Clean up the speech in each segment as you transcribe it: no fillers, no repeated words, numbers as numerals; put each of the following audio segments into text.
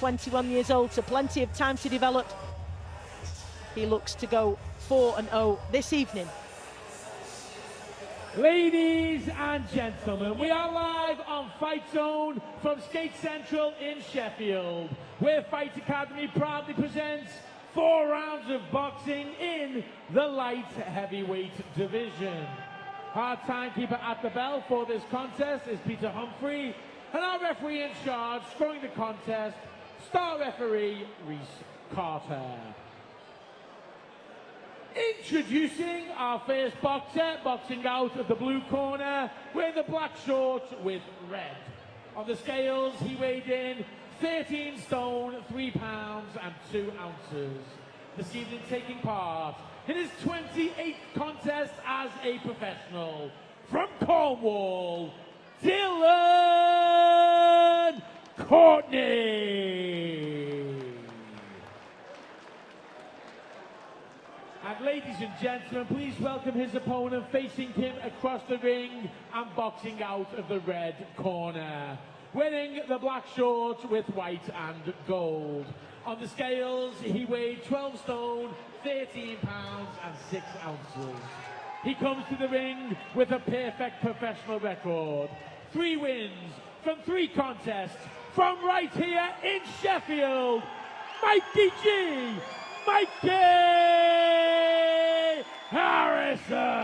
21 years old, so plenty of time to develop. He looks to go 4-0 this evening. Ladies and gentlemen, we are live on FightZone from Skate Central in Sheffield, where Fight Academy proudly presents 4 rounds of boxing in the light heavyweight division. Our timekeeper at the bell for this contest is Peter Humphrey, and our referee in charge scoring the contest, star referee Reese Carter. Introducing our first boxer, boxing out of the blue corner, wearing the black shorts with red. On the scales, he weighed in 13 stone, 3 pounds and 2 ounces. This evening taking part in his 28th contest as a professional, from Cornwall, Dylan Courtney. And ladies and gentlemen, please welcome his opponent facing him across the ring and boxing out of the red corner, wearing the black shorts with white and gold. On the scales, he weighed 12 stone, 13 pounds and 6 ounces. He comes to the ring with a perfect professional record. 3 wins from 3 contests from right here in Sheffield. Mikey Harrison.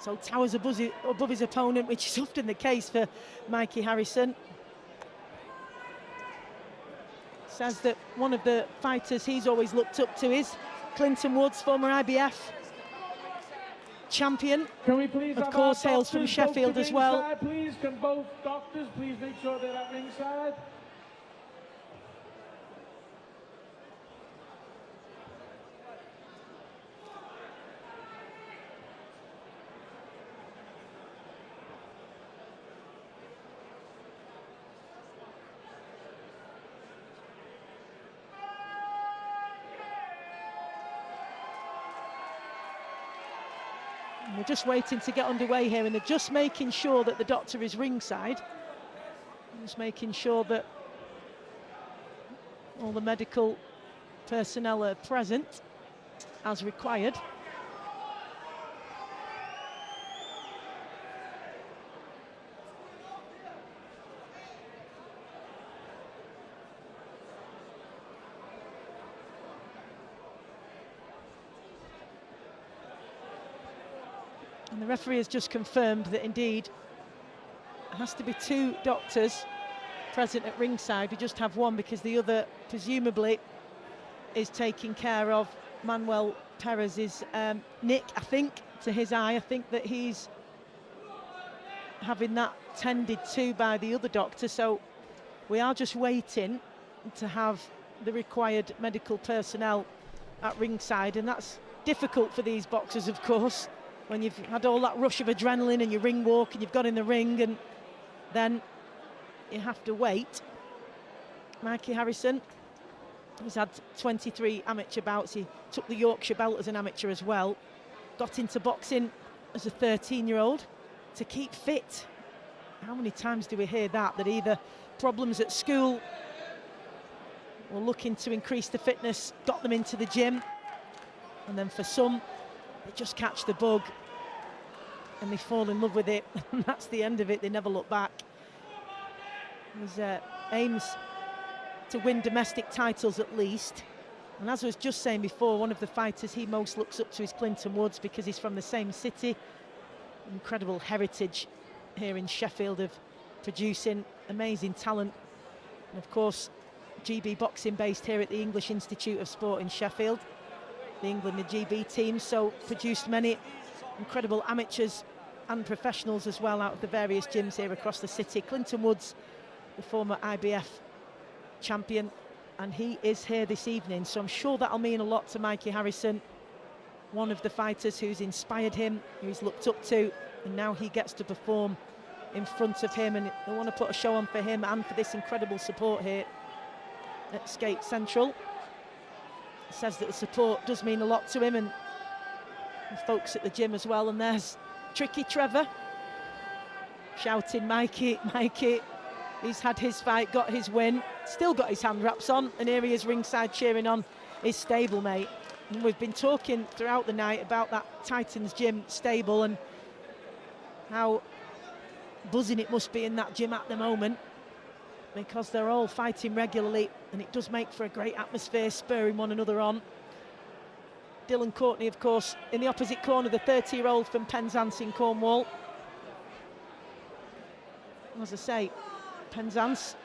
So towers above his opponent, which is often the case for Mikey Harrison. Says that one of the fighters he's always looked up to is Clinton Woods, former IBF champion. Can we please of course hails from Sheffield as well. Please, can both doctors please make sure they're at ringside? We're just waiting to get underway here, and they're just making sure that the doctor is ringside. Just making sure that all the medical personnel are present as required. And the referee has just confirmed that indeed there has to be 2 doctors present at ringside. We just have one because the other presumably is taking care of Manuel Perez's nick, I think, to his eye. I think that he's having that tended to by the other doctor. So we are just waiting to have the required medical personnel at ringside, and that's difficult for these boxers, of course, when you've had all that rush of adrenaline and your ring walk and you've got in the ring and then you have to wait. Mikey Harrison, he's had 23 amateur bouts. He took the Yorkshire belt as an amateur as well. Got into boxing as a 13-year-old to keep fit. How many times do we hear that either problems at school or looking to increase the fitness got them into the gym, and then for some, they just catch the bug and they fall in love with it, and that's the end of it. They never look back. He aims to win domestic titles at least, and as I was just saying before, one of the fighters he most looks up to is Clinton Woods, because he's from the same city. Incredible heritage here in Sheffield of producing amazing talent, and of course GB boxing based here at the English Institute of Sport in Sheffield. The England and GB teams, so produced many incredible amateurs and professionals as well out of the various gyms here across the city. Clinton Woods, the former IBF champion, and he is here this evening, so I'm sure that'll mean a lot to Mikey Harrison. one of the fighters who's inspired him, who he's looked up to, and now he gets to perform in front of him, and they want to put a show on for him and for this incredible support here at Skate Central. He says that the support does mean a lot to him and the folks at the gym as well. And there's Tricky Trevor shouting, Mikey, Mikey. He's had his fight, got his win, still got his hand wraps on, and here he is ringside cheering on his stablemate. And we've been talking throughout the night about that Titans gym stable and how buzzing it must be in that gym at the moment, because they're all fighting regularly, and it does make for a great atmosphere, spurring one another on. Dylan Courtney, of course, in the opposite corner, the 30-year-old from Penzance in Cornwall. As I say, Penzance,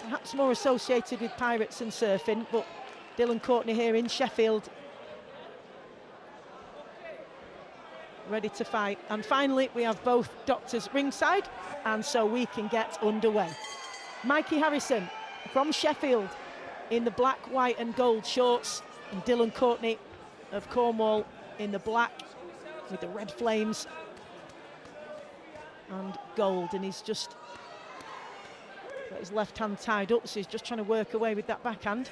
perhaps more associated with pirates and surfing, but Dylan Courtney here in Sheffield, ready to fight. And finally, we have both doctors ringside, and so we can get underway. Mikey Harrison from Sheffield in the black, white and gold shorts, and Dylan Courtney of Cornwall in the black with the red flames and gold. And he's just got his left hand tied up, so he's just trying to work away with that backhand.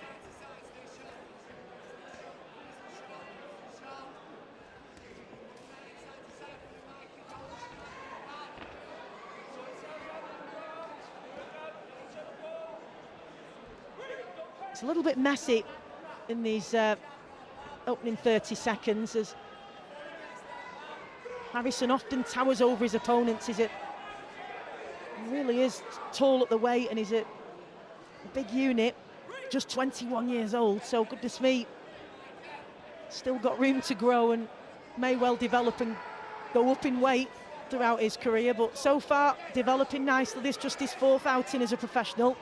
It's a little bit messy in these opening 30 seconds, as Harrison often towers over his opponents. He really is tall at the weight, and he's a big unit, just 21 years old, so goodness me, still got room to grow and may well develop and go up in weight throughout his career, but so far developing nicely. This just his 4th outing as a professional.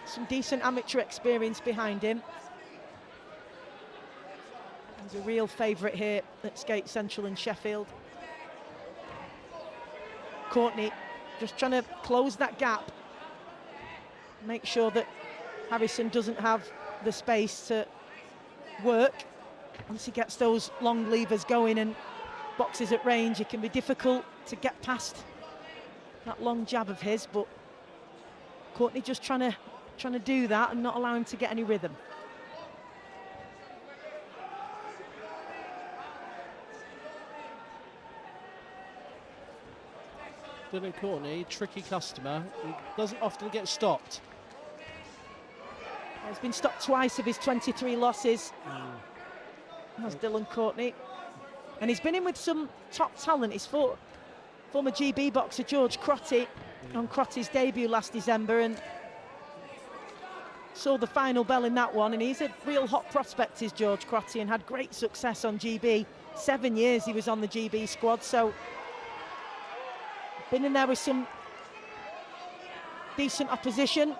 Some decent amateur experience behind him. He's a real favourite here at Skate Central in Sheffield. Courtney just trying to close that gap, make sure that Harrison doesn't have the space to work. Once he gets those long levers going and boxes at range, it can be difficult to get past that long jab of his, but Courtney just trying to do that and not allow him to get any rhythm. Dylan Courtney, tricky customer, he doesn't often get stopped. He's been stopped twice of his 23 losses. That's Dylan Courtney. And he's been in with some top talent. His former GB boxer George Crotty on Crotty's debut last December, and saw the final bell in that one. And he's a real hot prospect, is George Crotty, and had great success on GB. 7 years he was on the GB squad, so been in there with some decent opposition.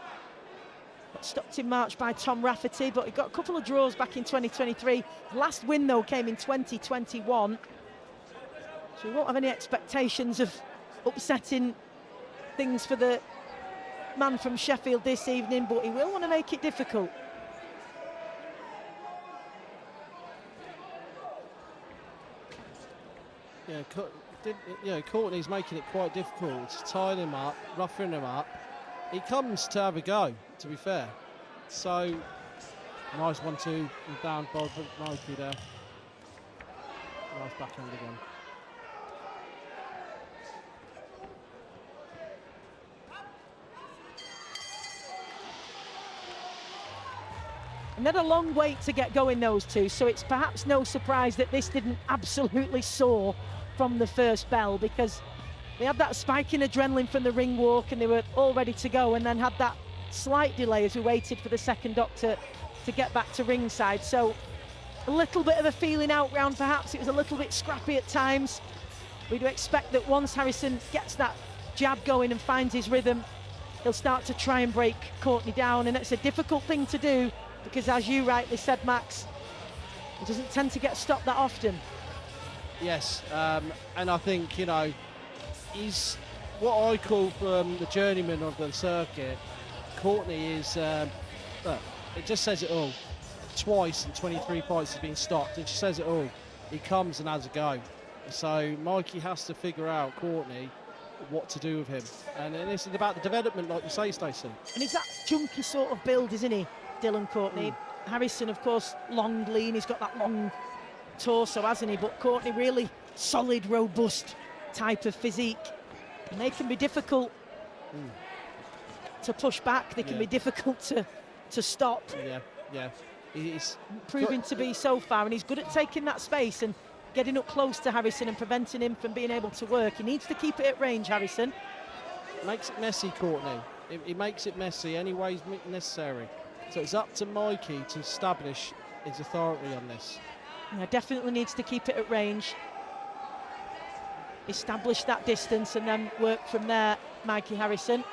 Got stopped in March by Tom Rafferty, but he got a couple of draws back in 2023. The last win, though, came in 2021. So we won't have any expectations of upsetting things for the man from Sheffield this evening, but he will want to make it difficult. Courtney's making it quite difficult, tying him up, roughing him up. He comes to have a go, to be fair. So, nice 1-2 down by Mikey there. Nice backhand again. And then a long wait to get going, those two, so it's perhaps no surprise that this didn't absolutely soar from the first bell, because they had that spike in adrenaline from the ring walk and they were all ready to go, and then had that slight delay as we waited for the second doctor to get back to ringside. So a little bit of a feeling out round, perhaps. It was a little bit scrappy at times. We do expect that once Harrison gets that jab going and finds his rhythm, he'll start to try and break Courtney down, and it's a difficult thing to do because, as you rightly said, Max, he doesn't tend to get stopped that often. Yes, and I think, he's what I call the journeyman of the circuit. Courtney is, look, it just says it all. twice in 23 fights has been stopped. It just says it all. He comes and has a go. So Mikey has to figure out, Courtney, what to do with him. And this is about the development, like you say, Stacey. And he's that chunky sort of build, isn't he, Dylan Courtney? Harrison, of course, long, lean. He's got that long torso, hasn't he? But Courtney, really solid, robust type of physique. And they can be difficult to push back. They can be difficult to stop. Yeah. He's proving to be so far, and he's good at taking that space and getting up close to Harrison and preventing him from being able to work. He needs to keep it at range, Harrison. Makes it messy, Courtney. He makes it messy any way necessary. So it's up to Mikey to establish his authority on this. Yeah, definitely needs to keep it at range. Establish that distance and then work from there, Mikey Harrison.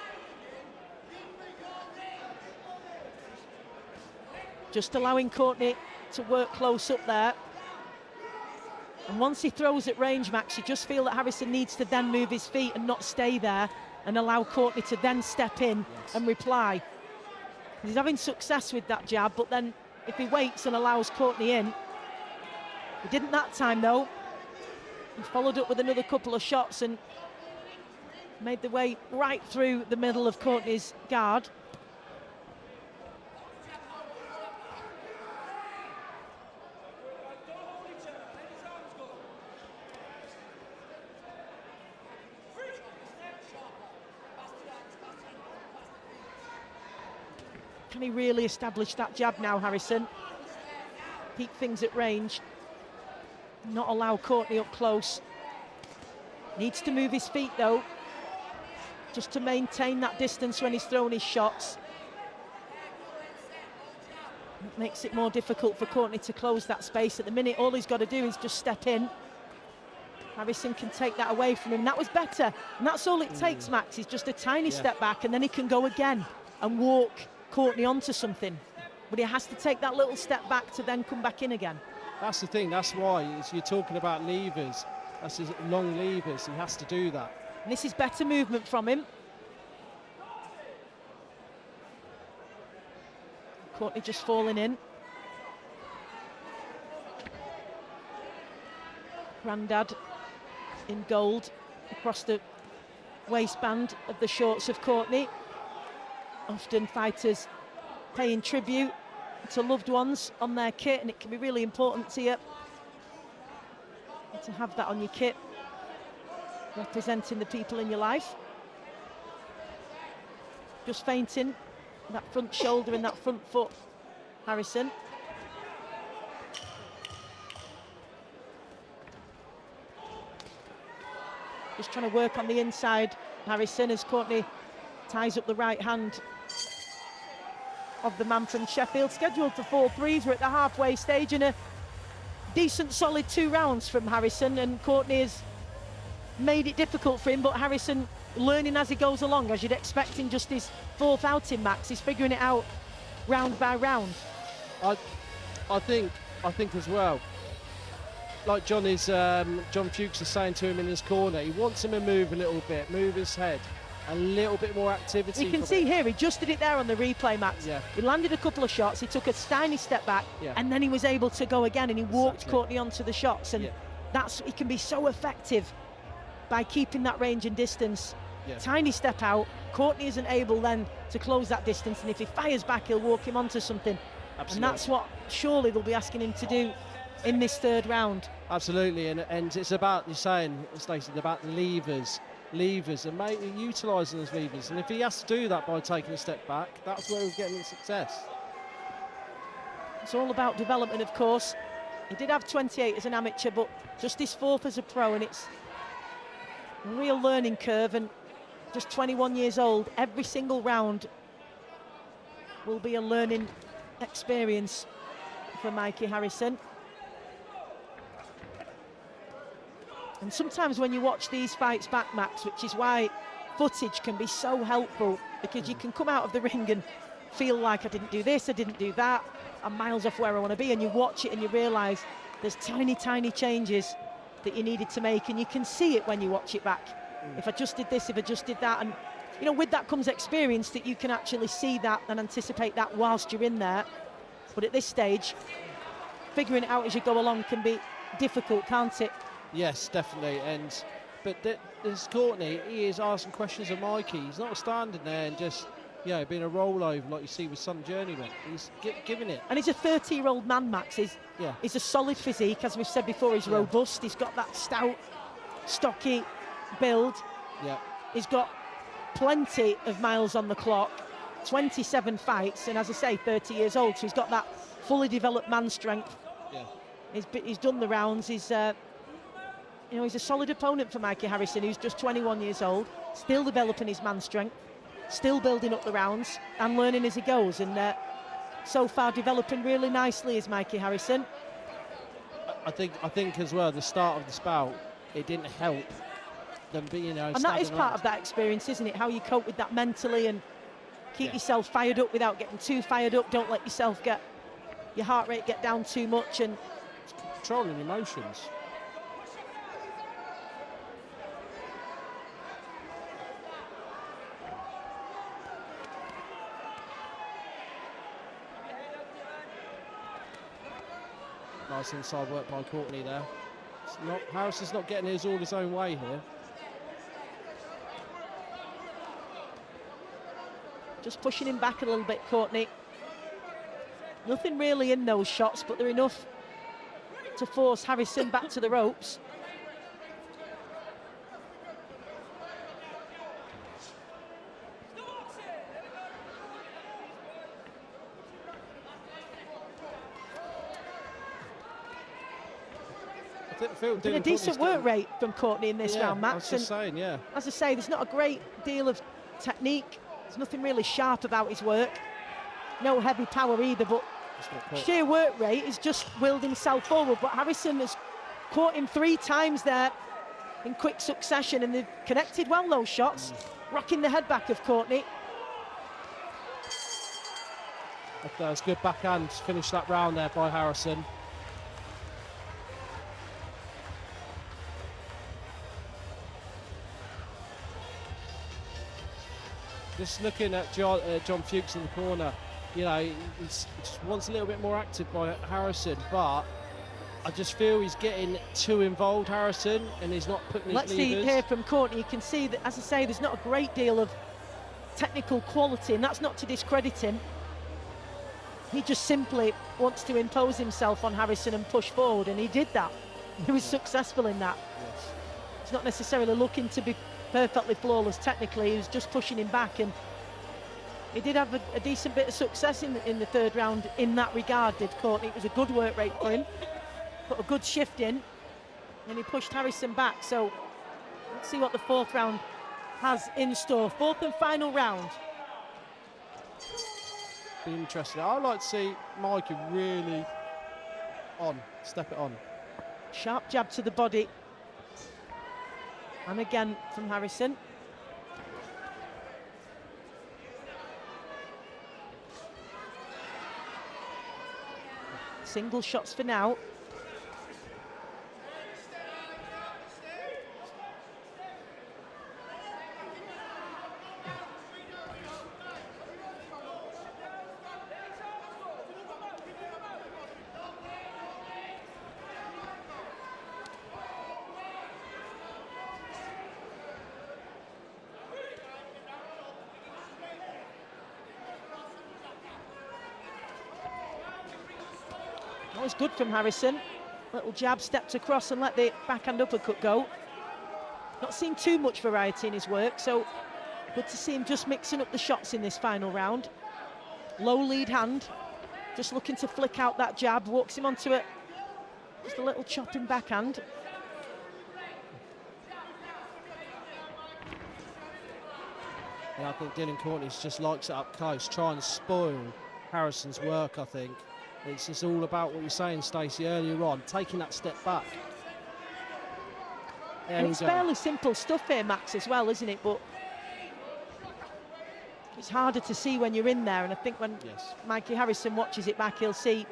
Just allowing Courtney to work close up there. And once he throws at range, Max, you just feel that Harrison needs to then move his feet and not stay there and allow Courtney to then step in and reply. He's having success with that jab, but then if he waits and allows Courtney in, he didn't that time though. He followed up with another couple of shots and made the way right through the middle of Courtney's guard. Can he really establish that jab now, Harrison? Keep things at range. Not allow Courtney up close. Needs to move his feet though, just to maintain that distance when he's throwing his shots. It makes it more difficult for Courtney to close that space. At the minute, all he's got to do is just step in. Harrison can take that away from him. That was better, and that's all it takes, Max, is just a tiny step back, and then he can go again and walk Courtney onto something. But he has to take that little step back to then come back in again. That's the thing, that's why you're talking about levers. That's his long levers, he has to do that. And this is better movement from him. Courtney just falling in. Grandad in gold across the waistband of the shorts of Courtney. Often fighters paying tribute to loved ones on their kit, and it can be really important to you to have that on your kit, representing the people in your life. Just feinting that front shoulder and that front foot, Harrison. Just trying to work on the inside, Harrison, as Courtney ties up the right hand of the man from Sheffield. Scheduled for 4-3s. We're at the halfway stage, and a decent solid 2 rounds from Harrison, and Courtney has made it difficult for him, but Harrison learning as he goes along, as you'd expect in just his 4th outing, Max. He's figuring it out round by round. I think as well, like John Fuchs is saying to him in his corner, he wants him to move a little bit, move his head, a little bit more activity. You can see here, he just did it there on the replay, Max. Yeah. He landed a couple of shots, he took a tiny step back, and then he was able to go again, and he walked Courtney onto the shots, and he can be so effective by keeping that range and distance. Tiny step out, Courtney isn't able then to close that distance, and if he fires back, he'll walk him onto something. Absolutely. And that's what surely they'll be asking him to do in this 3rd round. Absolutely, and it's about, you're saying, Stacey, about the levers and utilising those levers, and if he has to do that by taking a step back, that's where he's getting success. It's all about development, of course. He did have 28 as an amateur, but just his 4th as a pro, and it's a real learning curve, and just 21 years old. Every single round will be a learning experience for Mikey Harrison. And sometimes when you watch these fights back, Max, which is why footage can be so helpful, because you can come out of the ring and feel like, I didn't do this, I didn't do that, I'm miles off where I want to be, and you watch it and you realise there's tiny changes that you needed to make, and you can see it when you watch it back. If I just did this, if I just did that, and with that comes experience, that you can actually see that and anticipate that whilst you're in there. But at this stage, figuring it out as you go along can be difficult, can't it? Yes, definitely. But this Courtney, he is asking questions of Mikey. He's not standing there and just, being a rollover like you see with some journeymen. He's giving it. And he's a 30-year-old man, Max. He's a solid physique, as we've said before. He's robust. He's got that stout, stocky build. Yeah. He's got plenty of miles on the clock, 27 fights, and as I say, 30 years old. So he's got that fully developed man strength. Yeah. He's done the rounds. He's a solid opponent for Mikey Harrison, who's just 21 years old, still developing his man strength, still building up the rounds and learning as he goes. And so far, developing really nicely is Mikey Harrison. I think as well, the start of the spout, it didn't help them being. And that is part of that experience, isn't it? How you cope with that mentally and keep yourself fired up without getting too fired up. Don't let yourself get your heart rate get down too much, and controlling emotions. Nice inside work by Courtney there. Harrison's not getting all his own way here. Just pushing him back a little bit, Courtney. Nothing really in those shots, but they're enough to force Harrison back to the ropes. Been a decent work rate from Courtney in this round, Max. I was just saying, as I say, there's not a great deal of technique. There's nothing really sharp about his work. No heavy power either, but sheer work rate is just willed himself forward. But Harrison has caught him 3 times there in quick succession, and they've connected well, those shots. Rocking the head back of Courtney. That was good backhand to finish that round there by Harrison. Just looking at John Fuchs in the corner, he just wants a little bit more active by Harrison, but I just feel he's getting too involved, Harrison, and he's not putting his levers. Let's see here from Courtney. You can see that, as I say, there's not a great deal of technical quality, and that's not to discredit him. He just simply wants to impose himself on Harrison and push forward, and he did that. He was successful in that. Yes. He's not necessarily looking to be perfectly flawless technically. He was just pushing him back, and he did have a decent bit of success in the 3rd round in that regard, did Courtney. It was a good work rate for him, put a good shift in, and he pushed Harrison back. So let's see what the 4th round has in store. 4th and final round. Be interesting. I'd like to see Mikey really step it on. Sharp jab to the body. And again from Harrison. Single shots for now. That was good from Harrison. Little jab, stepped across and let the backhand uppercut go. Not seen too much variety in his work, so good to see him just mixing up the shots in this final round. Low lead hand, just looking to flick out that jab, walks him onto it. Just a little chopping backhand. Yeah, I think Dylan Courtney just likes it up close, trying to spoil Harrison's work, I think. It's just all about what you're saying, Stacey, earlier on, taking that step back. And it's fairly simple stuff here, Max, as well, isn't it? But it's harder to see when you're in there, and I think when Mikey Harrison watches it back, he'll see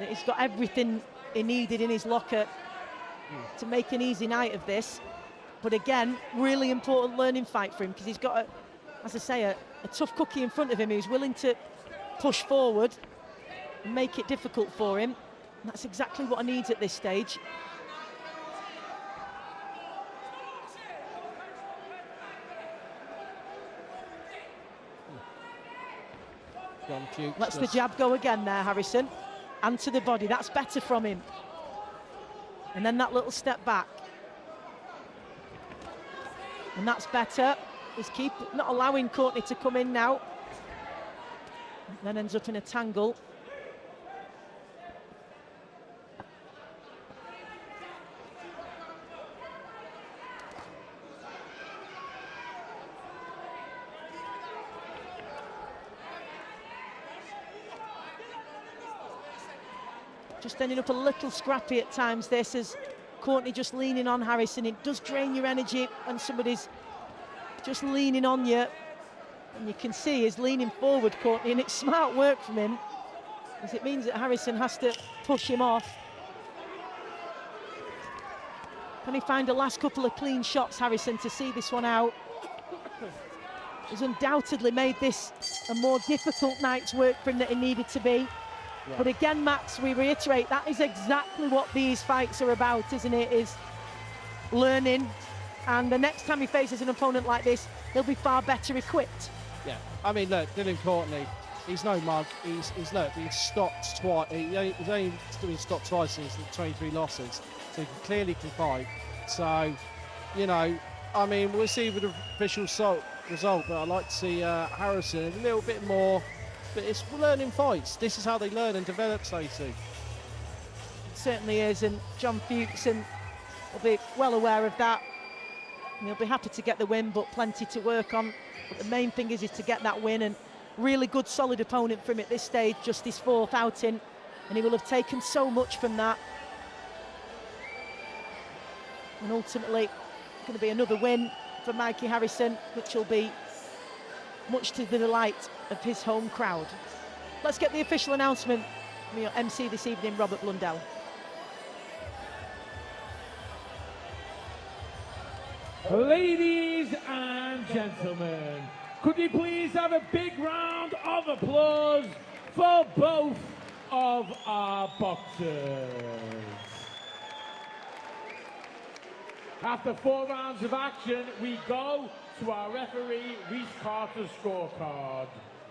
that he's got everything he needed in his locker to make an easy night of this. But again, really important learning fight for him, because he's got, as I say, a tough cookie in front of him who's willing to push forward and make it difficult for him. And that's exactly what he needs at this stage. Lets the jab go again there, Harrison. And to the body, that's better from him. And then that little step back. And that's better. He's not allowing Courtney to come in now. And then ends up in a tangle. Just ending up a little scrappy at times, this, as Courtney just leaning on Harrison. It does drain your energy when somebody's just leaning on you. And you can see he's leaning forward, Courtney, and it's smart work from him, as it means that Harrison has to push him off. Can he find the last couple of clean shots, Harrison, to see this one out? He's undoubtedly made this a more difficult night's work for him than it needed to be. Yeah. But again, Max, we reiterate, that is exactly what these fights are about, isn't it? Is learning. And the next time he faces an opponent like this, he'll be far better equipped. Yeah, I mean, look, Dylan Courtney, he's no mug. He's stopped twice. He's only been stopped twice since the 23 losses, so he clearly can fight. So, you know, I mean, we'll see with the official result, but I'd like to see Harrison a little bit more. But it's learning fights. This is how they learn and develop, Stacey. It certainly is, and John Fuchson will be well aware of that. And he'll be happy to get the win, but plenty to work on. But the main thing is to get that win, and really good, solid opponent for him at this stage, just his fourth outing, and he will have taken so much from that. And ultimately, going to be another win for Mikey Harrison, which will be much to the delight of his home crowd. Let's get the official announcement from your MC this evening, Robert Blundell. Ladies and gentlemen, could we please have a big round of applause for both of our boxers? After 4 rounds of action, we go to our referee, Reese Carter's scorecard,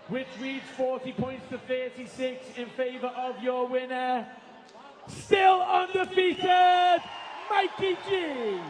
which reads 40 points to 36 in favour of your winner, still undefeated, Mikey G.